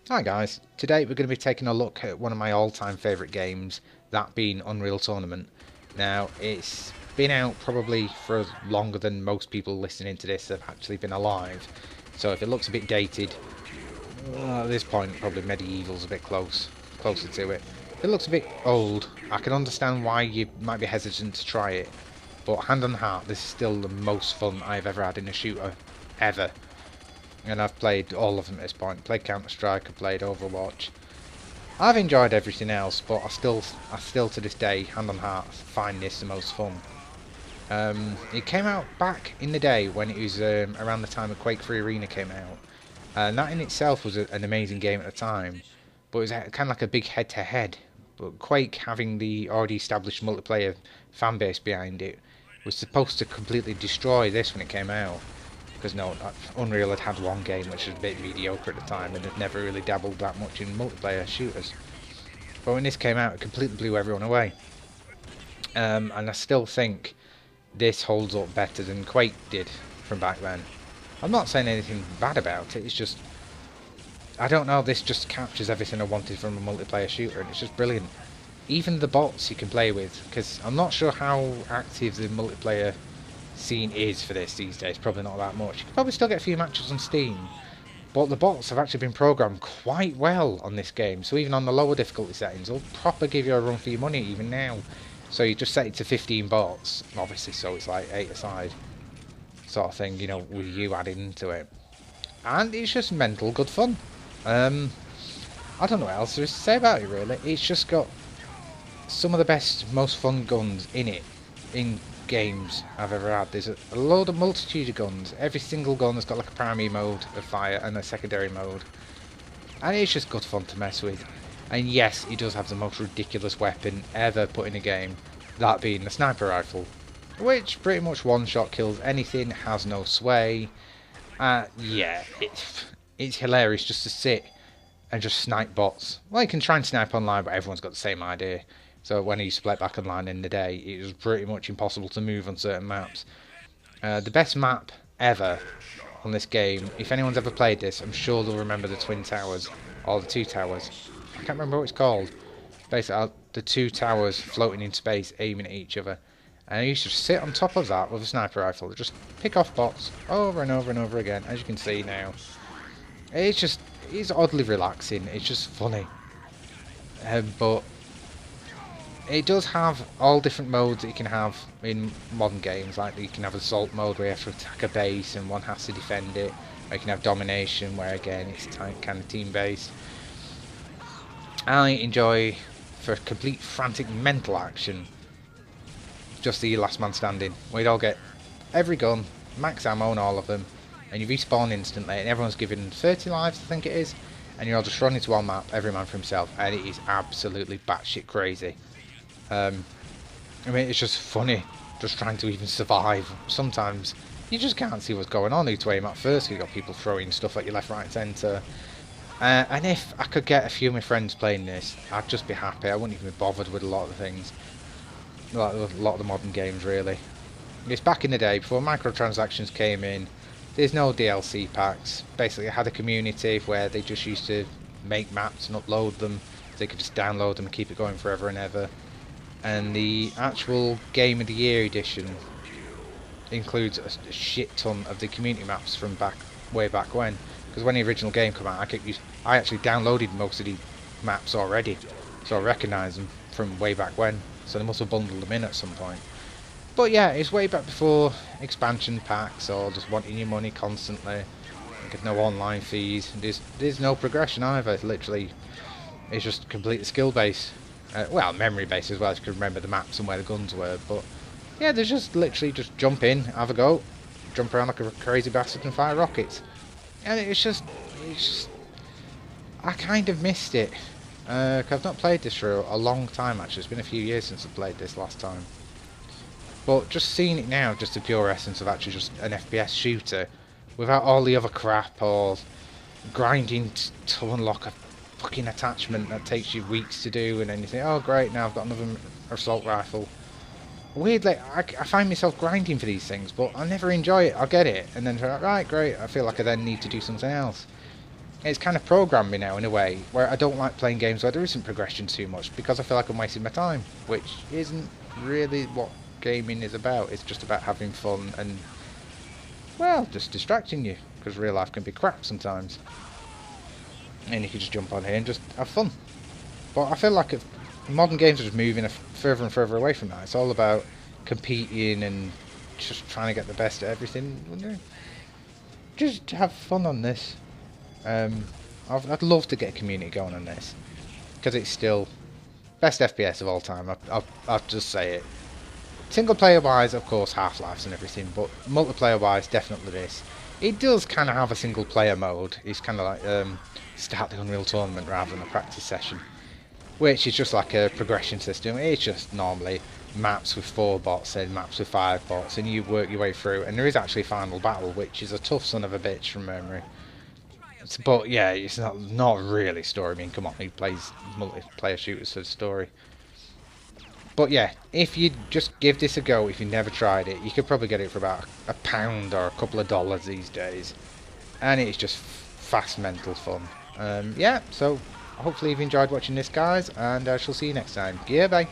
Hi guys, today we're going to be taking a look at one of my all-time favourite games, that being Unreal Tournament. Now, it's been out probably for longer than most people listening to this have actually been alive, so if it looks a bit dated, at this point probably medieval's a bit closer to it. If it looks a bit old, I can understand why you might be hesitant to try it, but hand on heart, this is still the most fun I've ever had in a shooter, ever. And I've played all of them at this point. Played Counter Strike, I've played Overwatch. I've enjoyed everything else, but I still to this day, hand on heart, find this the most fun. It came out back in the day when it was around the time of Quake 3 Arena came out, and that in itself was an amazing game at the time. But it was kind of like a big head-to-head. But Quake, having the already established multiplayer fan base behind it, was supposed to completely destroy this when it came out. Because no, Unreal had one game which was a bit mediocre at the time and had never really dabbled that much in multiplayer shooters. But when this came out, it completely blew everyone away. And I still think this holds up better than Quake did from back then. I'm not saying anything bad about it, it's just, I don't know, this just captures everything I wanted from a multiplayer shooter, and it's just brilliant. Even the bots you can play with, because I'm not sure how active the multiplayer scene is for this these days, probably not that much. You can probably still get a few matches on Steam, but the bots have actually been programmed quite well on this game, so even on the lower difficulty settings, they'll proper give you a run for your money even now. So you just set it to 15 bots, obviously, so it's like 8 aside, sort of thing, you know, with you adding into it. And it's just mental good fun. I don't know what else there is to say about it, really. It's just got some of the best, most fun guns in it, in games I've ever had. There's a load of multitude of guns. Every single gun has got like a primary mode of fire and a secondary mode. And it's just good fun to mess with. And yes, he does have the most ridiculous weapon ever put in a game, that being the sniper rifle, which pretty much one-shot kills anything, has no sway. Yeah, it's hilarious just to sit and just snipe bots. Well, you can try and snipe online, but everyone's got the same idea. So when I used to play back online in the day, it was pretty much impossible to move on certain maps. The best map ever on this game, if anyone's ever played this, I'm sure they'll remember the Twin Towers, or the Two Towers. I can't remember what it's called. Basically, the two towers floating in space, aiming at each other. And I used to sit on top of that with a sniper rifle, just pick off bots over and over and over again, as you can see now. It's oddly relaxing, it's just funny. But it does have all different modes that you can have in modern games, like you can have assault mode where you have to attack a base and one has to defend it, or you can have domination where again it's kind of team based. I enjoy, for complete frantic mental action, just the last man standing, where you all get every gun, max ammo on all of them, and you respawn instantly, and everyone's given 30 lives I think it is, and you're all just running to one map, every man for himself, and it is absolutely batshit crazy. I mean, it's just funny, just trying to even survive. Sometimes you just can't see what's going on, who to aim at first. You've got people throwing stuff at you left, right, centre. And if I could get a few of my friends playing this, I'd just be happy. I wouldn't even be bothered with a lot of the things, like a lot of the modern games, really. It's back in the day, before microtransactions came in. There's no DLC packs. Basically, I had a community where they just used to make maps and upload them. They could just download them and keep it going forever and ever. And the actual Game of the Year edition includes a shit ton of the community maps from way back when. Because when the original game came out, I actually downloaded most of the maps already, so I recognise them from way back when. So they must have bundled them in at some point. But yeah, it's way back before expansion packs or just wanting your money constantly. Get no online fees. There's no progression either. It's literally, it's just completely skill based. Well, memory based as well, if you can remember the maps and where the guns were. But yeah, there's just literally just jump in, have a go, jump around like a crazy bastard and fire rockets. And it's just, I kind of missed it. Cause I've not played this for a long time actually. It's been a few years since I played this last time. But just seeing it now, just the pure essence of actually just an FPS shooter, without all the other crap or grinding to unlock a fucking attachment that takes you weeks to do, and then you think, oh great, now I've got another assault rifle. Weirdly, I find myself grinding for these things, but I never enjoy it. I'll get it, and then right, great, I feel like I then need to do something else. it's kind of programmed me now in a way where I don't like playing games where there isn't progression too much because I feel like I'm wasting my time, which isn't really what gaming is about. It's just about having fun and, well, just distracting you, because real life can be crap sometimes. And you can just jump on here and just have fun. But I feel like if modern games are just moving further and further away from that. It's all about competing and just trying to get the best at everything. Just have fun on this. I'd love to get a community going on this, because it's still best FPS of all time. I'll just say it. Single player wise, of course, Half-Lives and everything, but multiplayer wise, definitely this. It does kind of have a single player mode. It's kind of like start the Unreal Tournament rather than a practice session, which is just like a progression system. It's just normally maps with 4 bots and maps with 5 bots, and you work your way through, and there is actually a final battle, which is a tough son of a bitch from memory. But yeah, it's not really story. I mean, come on, who plays multiplayer shooters for the story? But yeah, if you just give this a go, if you never tried it, you could probably get it for about £1 or a couple of dollars these days, and it's just fast mental fun. Yeah, so hopefully you've enjoyed watching this, guys, and I shall see you next time. Goodbye.